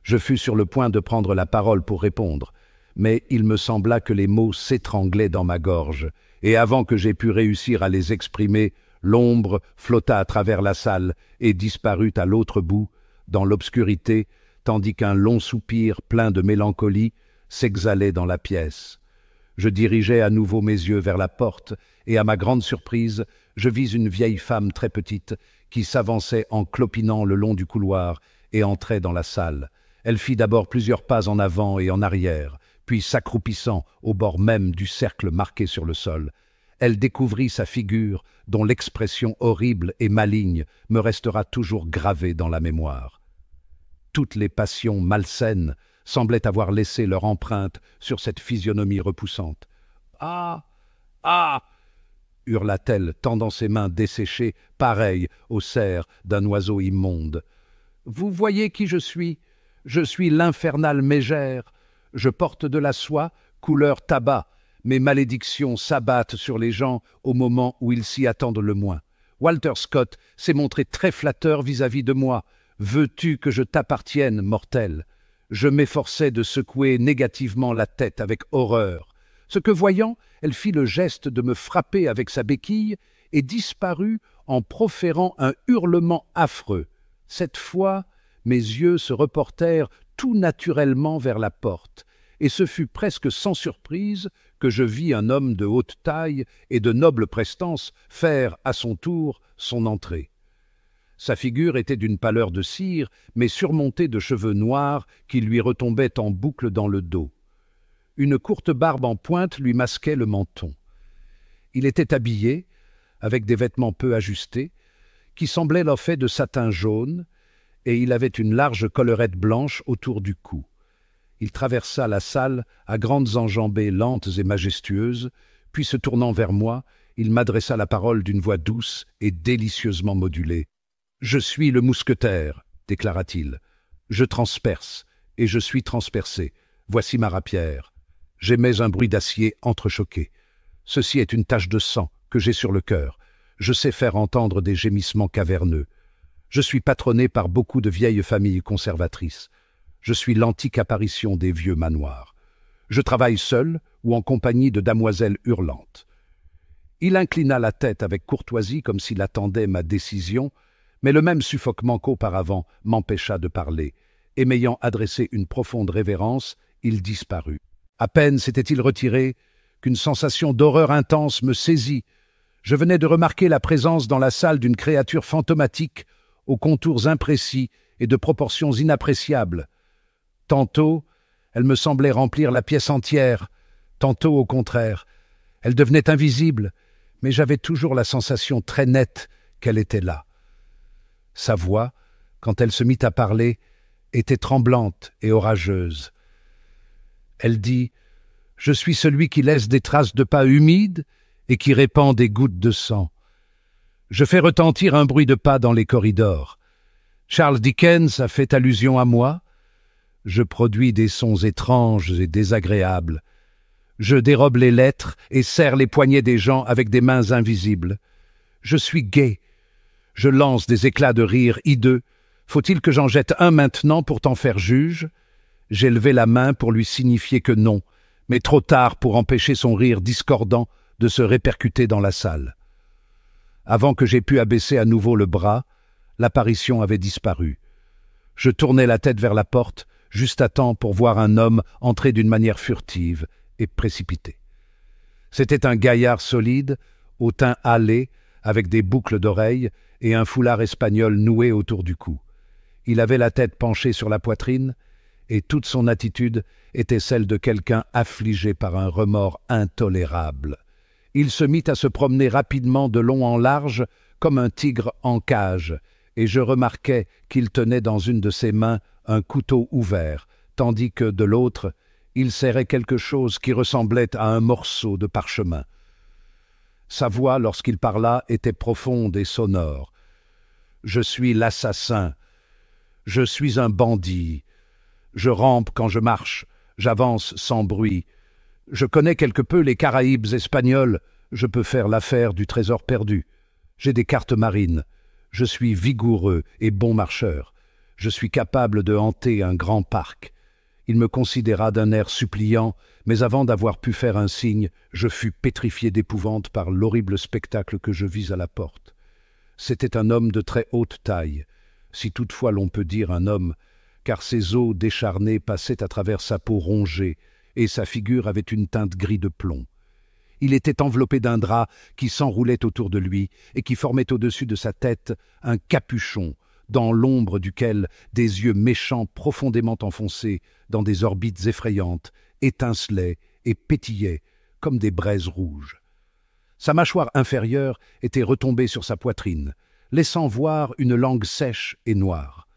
Je fus sur le point de prendre la parole pour répondre, mais il me sembla que les mots s'étranglaient dans ma gorge, et avant que j'aie pu réussir à les exprimer, l'ombre flotta à travers la salle et disparut à l'autre bout, dans l'obscurité, tandis qu'un long soupir plein de mélancolie s'exhalait dans la pièce. Je dirigeai à nouveau mes yeux vers la porte, et à ma grande surprise, je vis une vieille femme très petite qui s'avançait en clopinant le long du couloir et entrait dans la salle. Elle fit d'abord plusieurs pas en avant et en arrière, puis s'accroupissant au bord même du cercle marqué sur le sol. elle découvrit sa figure, dont l'expression horrible et maligne me restera toujours gravée dans la mémoire. Toutes les passions malsaines semblaient avoir laissé leur empreinte sur cette physionomie repoussante. « Ah! Ah !» hurla-t-elle, tendant ses mains desséchées, pareilles aux serres d'un oiseau immonde. « Vous voyez qui je suis? Je suis l'infernale mégère. Je porte de la soie, couleur tabac. Mes malédictions s'abattent sur les gens au moment où ils s'y attendent le moins. Walter Scott s'est montré très flatteur vis-à-vis de moi. Veux-tu que je t'appartienne, mortel? Je m'efforçais de secouer négativement la tête avec horreur. Ce que voyant, elle fit le geste de me frapper avec sa béquille et disparut en proférant un hurlement affreux. Cette fois, mes yeux se reportèrent tout naturellement vers la porte, et ce fut presque sans surprise que je vis un homme de haute taille et de noble prestance faire, à son tour, son entrée. Sa figure était d'une pâleur de cire, mais surmontée de cheveux noirs qui lui retombaient en boucles dans le dos. Une courte barbe en pointe lui masquait le menton. Il était habillé, avec des vêtements peu ajustés, qui semblaient leur fait de satin jaune, et il avait une large collerette blanche autour du cou. Il traversa la salle à grandes enjambées lentes et majestueuses, puis se tournant vers moi, il m'adressa la parole d'une voix douce et délicieusement modulée. « Je suis le mousquetaire, déclara-t-il. Je transperce, et je suis transpercé. Voici ma rapière. J'émets un bruit d'acier entrechoqué. Ceci est une tache de sang que j'ai sur le cœur. Je sais faire entendre des gémissements caverneux. Je suis patronné par beaucoup de vieilles familles conservatrices. Je suis l'antique apparition des vieux manoirs. Je travaille seul ou en compagnie de damoiselles hurlantes. » Il inclina la tête avec courtoisie comme s'il attendait ma décision, mais le même suffoquement qu'auparavant m'empêcha de parler, et m'ayant adressé une profonde révérence, il disparut. À peine s'était-il retiré qu'une sensation d'horreur intense me saisit. Je venais de remarquer la présence dans la salle d'une créature fantomatique, aux contours imprécis et de proportions inappréciables. Tantôt, elle me semblait remplir la pièce entière, tantôt, au contraire, elle devenait invisible, mais j'avais toujours la sensation très nette qu'elle était là. Sa voix, quand elle se mit à parler, était tremblante et orageuse. Elle dit « Je suis celui qui laisse des traces de pas humides et qui répand des gouttes de sang. Je fais retentir un bruit de pas dans les corridors. Charles Dickens a fait allusion à moi. Je produis des sons étranges et désagréables. Je dérobe les lettres et serre les poignets des gens avec des mains invisibles. Je suis gai. Je lance des éclats de rire hideux. Faut-il que j'en jette un maintenant pour t'en faire juge? J'ai levé la main pour lui signifier que non, mais trop tard pour empêcher son rire discordant de se répercuter dans la salle. Avant que j'aie pu abaisser à nouveau le bras, l'apparition avait disparu. Je tournai la tête vers la porte, juste à temps pour voir un homme entrer d'une manière furtive et précipitée. C'était un gaillard solide, au teint hâlé, avec des boucles d'oreilles et un foulard espagnol noué autour du cou. Il avait la tête penchée sur la poitrine, et toute son attitude était celle de quelqu'un affligé par un remords intolérable. Il se mit à se promener rapidement de long en large, comme un tigre en cage, et je remarquai qu'il tenait dans une de ses mains un couteau ouvert, tandis que, de l'autre, il serrait quelque chose qui ressemblait à un morceau de parchemin. Sa voix, lorsqu'il parla, était profonde et sonore. « Je suis l'assassin. Je suis un bandit. Je rampe quand je marche. J'avance sans bruit. Je connais quelque peu les Caraïbes espagnols. Je peux faire l'affaire du trésor perdu. J'ai des cartes marines. Je suis vigoureux et bon marcheur. Je suis capable de hanter un grand parc. » Il me considéra d'un air suppliant, mais avant d'avoir pu faire un signe, je fus pétrifié d'épouvante par l'horrible spectacle que je vis à la porte. C'était un homme de très haute taille, si toutefois l'on peut dire un homme, car ses os décharnés passaient à travers sa peau rongée, et sa figure avait une teinte gris de plomb. Il était enveloppé d'un drap qui s'enroulait autour de lui et qui formait au-dessus de sa tête un capuchon, dans l'ombre duquel des yeux méchants profondément enfoncés dans des orbites effrayantes étincelaient et pétillaient comme des braises rouges. Sa mâchoire inférieure était retombée sur sa poitrine, laissant voir une langue sèche et noire.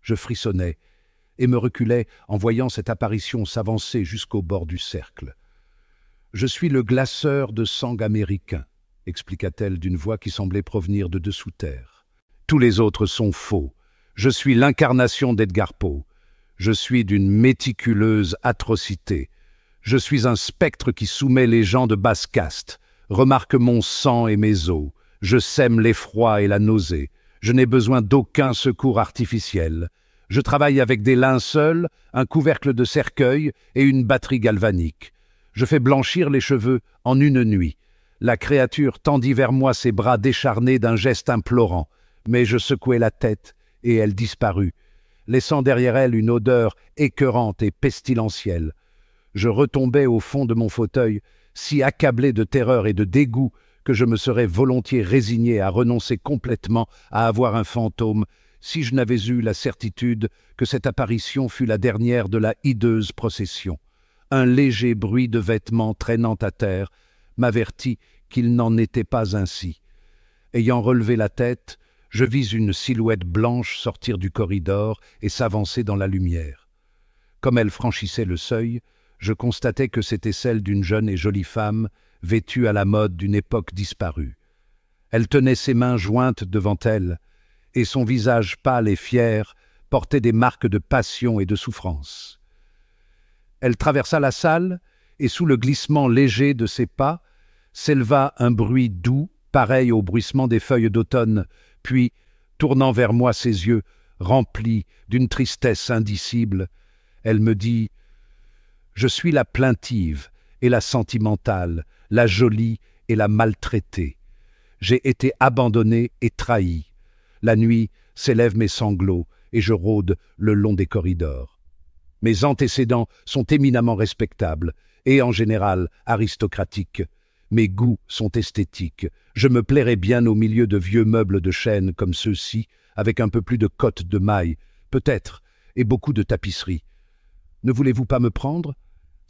Je frissonnais et me reculais en voyant cette apparition s'avancer jusqu'au bord du cercle. « Je suis le glaceur de sang américain », expliqua-t-elle d'une voix qui semblait provenir de dessous terre. « Tous les autres sont faux. Je suis l'incarnation d'Edgar Poe. Je suis d'une méticuleuse atrocité. Je suis un spectre qui soumet les gens de basse caste. Remarque mon sang et mes os. Je sème l'effroi et la nausée. Je n'ai besoin d'aucun secours artificiel. Je travaille avec des linceuls, un couvercle de cercueil et une batterie galvanique. Je fais blanchir les cheveux en une nuit. La créature tendit vers moi ses bras décharnés d'un geste implorant, mais je secouai la tête et elle disparut, laissant derrière elle une odeur écœurante et pestilentielle. Je retombais au fond de mon fauteuil, si accablé de terreur et de dégoût que je me serais volontiers résigné à renoncer complètement à avoir un fantôme si je n'avais eu la certitude que cette apparition fut la dernière de la hideuse procession. Un léger bruit de vêtements traînant à terre m'avertit qu'il n'en était pas ainsi. Ayant relevé la tête, je vis une silhouette blanche sortir du corridor et s'avancer dans la lumière. Comme elle franchissait le seuil, je constatai que c'était celle d'une jeune et jolie femme vêtue à la mode d'une époque disparue. Elle tenait ses mains jointes devant elle, et son visage pâle et fier portait des marques de passion et de souffrance. Elle traversa la salle, et sous le glissement léger de ses pas, s'éleva un bruit doux, pareil au bruissement des feuilles d'automne, puis, tournant vers moi ses yeux, remplis d'une tristesse indicible, elle me dit « Je suis la plaintive et la sentimentale, la jolie et la maltraitée. J'ai été abandonnée et trahie. La nuit s'élèvent mes sanglots et je rôde le long des corridors. Mes antécédents sont éminemment respectables et, en général, aristocratiques. Mes goûts sont esthétiques. Je me plairais bien au milieu de vieux meubles de chêne comme ceux-ci, avec un peu plus de cottes de mailles, peut-être, et beaucoup de tapisseries. Ne voulez-vous pas me prendre ?»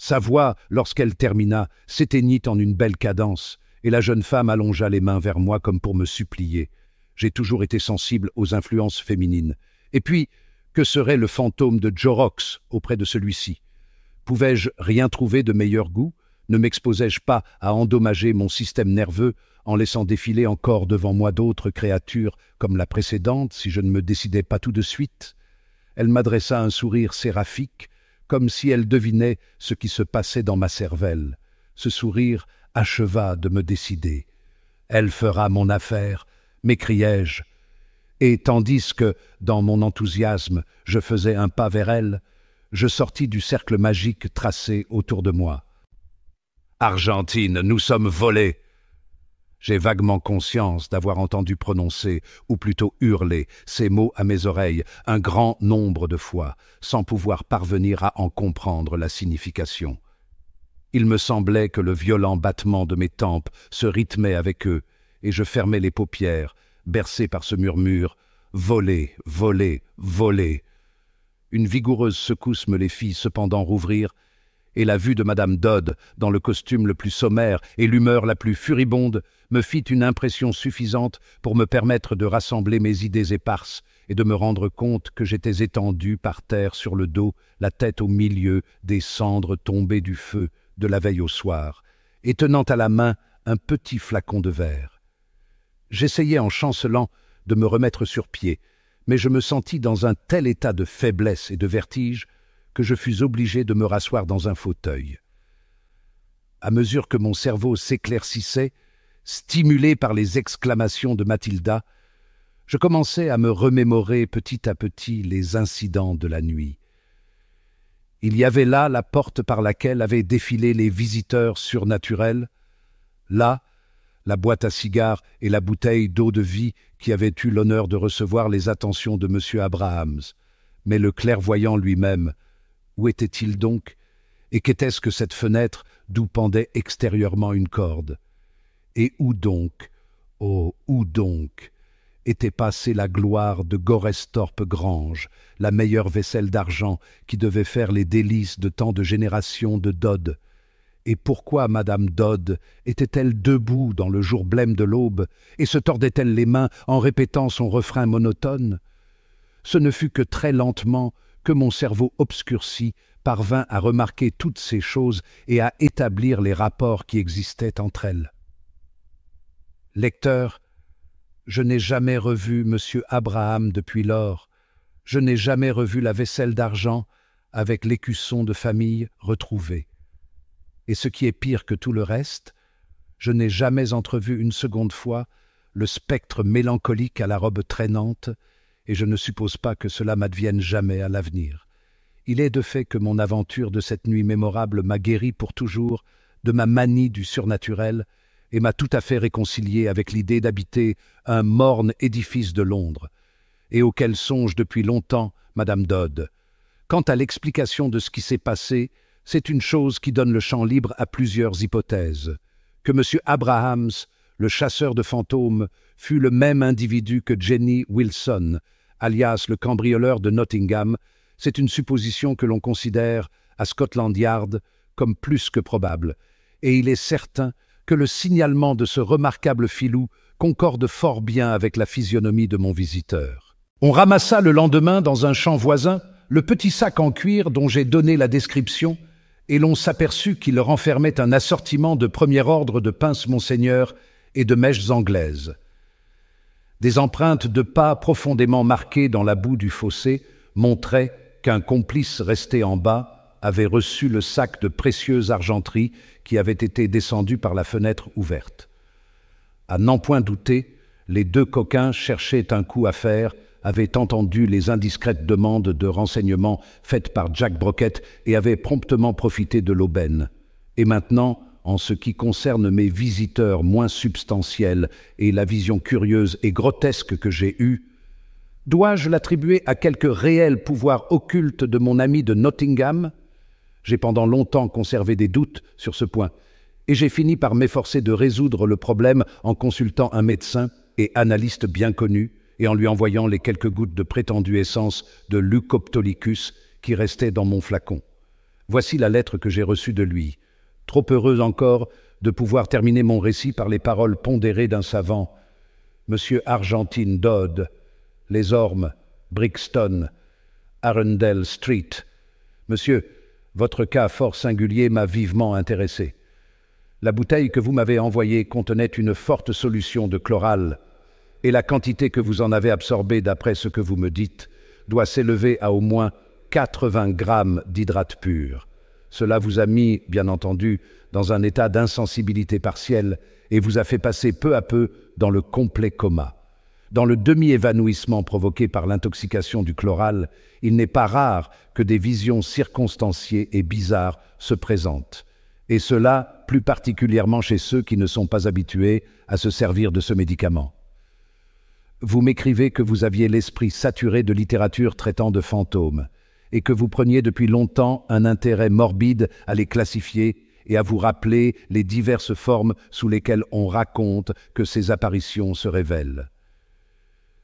Sa voix, lorsqu'elle termina, s'éteignit en une belle cadence, et la jeune femme allongea les mains vers moi comme pour me supplier. J'ai toujours été sensible aux influences féminines. Et puis, que serait le fantôme de Jorrocks auprès de celui-ci? Pouvais-je rien trouver de meilleur goût? Ne m'exposais-je pas à endommager mon système nerveux en laissant défiler encore devant moi d'autres créatures comme la précédente si je ne me décidais pas tout de suite? Elle m'adressa un sourire séraphique, comme si elle devinait ce qui se passait dans ma cervelle. Ce sourire acheva de me décider. « Elle fera mon affaire », m'écriai-je, et tandis que, dans mon enthousiasme, je faisais un pas vers elle, je sortis du cercle magique tracé autour de moi. « Argentine, nous sommes volés !» J'ai vaguement conscience d'avoir entendu prononcer, ou plutôt hurler, ces mots à mes oreilles un grand nombre de fois, sans pouvoir parvenir à en comprendre la signification. Il me semblait que le violent battement de mes tempes se rythmait avec eux, et je fermais les paupières, bercé par ce murmure « Voler, voler, voler !» Une vigoureuse secousse me les fit cependant rouvrir, et la vue de Madame Dodd, dans le costume le plus sommaire et l'humeur la plus furibonde, me fit une impression suffisante pour me permettre de rassembler mes idées éparses et de me rendre compte que j'étais étendu par terre sur le dos, la tête au milieu des cendres tombées du feu de la veille au soir, et tenant à la main un petit flacon de verre. J'essayais en chancelant de me remettre sur pied, mais je me sentis dans un tel état de faiblesse et de vertige que je fus obligé de me rasseoir dans un fauteuil. À mesure que mon cerveau s'éclaircissait, stimulé par les exclamations de Mathilda, je commençais à me remémorer petit à petit les incidents de la nuit. Il y avait là la porte par laquelle avaient défilé les visiteurs surnaturels, là, la boîte à cigares et la bouteille d'eau-de-vie qui avaient eu l'honneur de recevoir les attentions de M. Abrahams. Mais le clairvoyant lui-même, où était-il donc? Et qu'était-ce que cette fenêtre d'où pendait extérieurement une corde? Et où donc, oh, où donc, était passée la gloire de Goresthorpe Grange, la meilleure vaisselle d'argent qui devait faire les délices de tant de générations de Dodd? Et pourquoi Madame Dodd était-elle debout dans le jour blême de l'aube et se tordait-elle les mains en répétant son refrain monotone? Ce ne fut que très lentement que mon cerveau obscurci parvint à remarquer toutes ces choses et à établir les rapports qui existaient entre elles. Lecteur, je n'ai jamais revu Monsieur Abraham depuis lors, je n'ai jamais revu la vaisselle d'argent avec l'écusson de famille retrouvé. Et ce qui est pire que tout le reste, je n'ai jamais entrevu une seconde fois le spectre mélancolique à la robe traînante, et je ne suppose pas que cela m'advienne jamais à l'avenir. Il est de fait que mon aventure de cette nuit mémorable m'a guéri pour toujours de ma manie du surnaturel et m'a tout à fait réconcilié avec l'idée d'habiter un morne édifice de Londres, et auquel songe depuis longtemps Madame Dodd. Quant à l'explication de ce qui s'est passé, c'est une chose qui donne le champ libre à plusieurs hypothèses. Que M. Abrahams, le chasseur de fantômes, fut le même individu que Jenny Wilson, alias le cambrioleur de Nottingham, c'est une supposition que l'on considère à Scotland Yard comme plus que probable, et il est certain que le signalement de ce remarquable filou concorde fort bien avec la physionomie de mon visiteur. On ramassa le lendemain dans un champ voisin le petit sac en cuir dont j'ai donné la description, et l'on s'aperçut qu'il renfermait un assortiment de premier ordre de pinces Monseigneur et de mèches anglaises. Des empreintes de pas profondément marquées dans la boue du fossé montraient qu'un complice resté en bas avait reçu le sac de précieuse argenterie qui avait été descendu par la fenêtre ouverte. À n'en point douter, les deux coquins cherchaient un coup à faire, avaient entendu les indiscrètes demandes de renseignements faites par Jack Brocket et avaient promptement profité de l'aubaine. Et maintenant, en ce qui concerne mes visiteurs moins substantiels et la vision curieuse et grotesque que j'ai eue, dois-je l'attribuer à quelque réel pouvoir occulte de mon ami de Nottingham? J'ai pendant longtemps conservé des doutes sur ce point, et j'ai fini par m'efforcer de résoudre le problème en consultant un médecin et analyste bien connu, et en lui envoyant les quelques gouttes de prétendue essence de Leucoptolicus qui restaient dans mon flacon. Voici la lettre que j'ai reçue de lui, trop heureux encore de pouvoir terminer mon récit par les paroles pondérées d'un savant. Monsieur Argentine Dodd, Les Ormes, Brixton, Arundel Street. Monsieur, votre cas fort singulier m'a vivement intéressé. La bouteille que vous m'avez envoyée contenait une forte solution de chloral, et la quantité que vous en avez absorbée d'après ce que vous me dites doit s'élever à au moins 80 grammes d'hydrate pur. Cela vous a mis, bien entendu, dans un état d'insensibilité partielle et vous a fait passer peu à peu dans le complet coma. Dans le demi-évanouissement provoqué par l'intoxication du chloral, il n'est pas rare que des visions circonstanciées et bizarres se présentent, et cela plus particulièrement chez ceux qui ne sont pas habitués à se servir de ce médicament. Vous m'écrivez que vous aviez l'esprit saturé de littérature traitant de fantômes et que vous preniez depuis longtemps un intérêt morbide à les classifier et à vous rappeler les diverses formes sous lesquelles on raconte que ces apparitions se révèlent.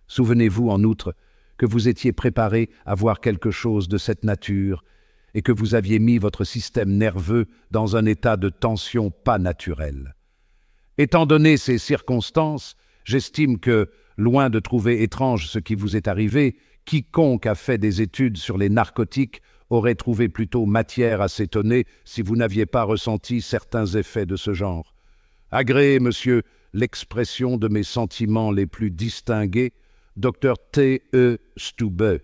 Souvenez-vous en outre que vous étiez préparé à voir quelque chose de cette nature et que vous aviez mis votre système nerveux dans un état de tension pas naturel. Étant donné ces circonstances, j'estime que, loin de trouver étrange ce qui vous est arrivé, quiconque a fait des études sur les narcotiques aurait trouvé plutôt matière à s'étonner si vous n'aviez pas ressenti certains effets de ce genre. Agréez, monsieur, l'expression de mes sentiments les plus distingués, Dr. T. E. Stube.